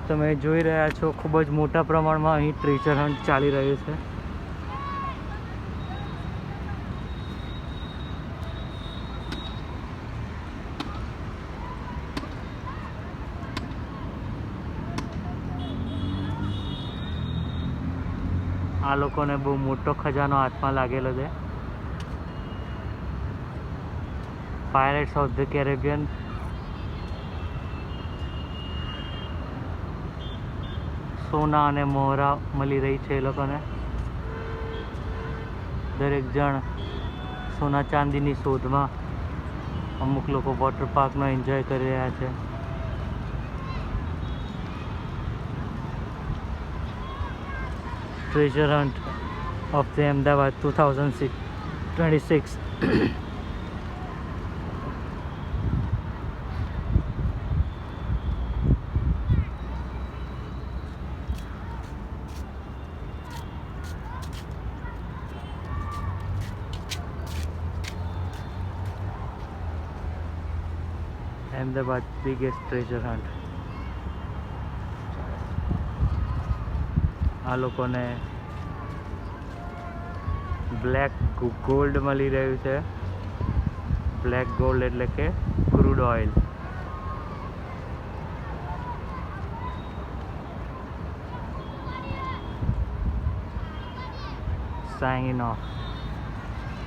તમે જોઈ રહ્યા છો ખૂબ જ મોટા પ્રમાણમાં અહીં ટ્રેઝર હન્ટ ચાલી રહ્યું છે. આ લોકોને બહુ મોટો ખજાનો હાથમાં લાગેલો છે. Pirates of the Caribbean. સોના અને મોહરા મળી રહી છે એ લોકોને. દરેક જણ સોના ચાંદીની શોધમાં. અમુક લોકો વોટર પાર્કનો એન્જોય કરી રહ્યા છે. Treasure hunt of the Ahmedabad 2026. Ahmedabad's biggest treasure hunt. આ લોકોને બ્લેક ગોલ્ડ મળી રહ્યું છે. બ્લેક ગોલ્ડ એટલે કે ક્રૂડ ઓઇલ. Sign of.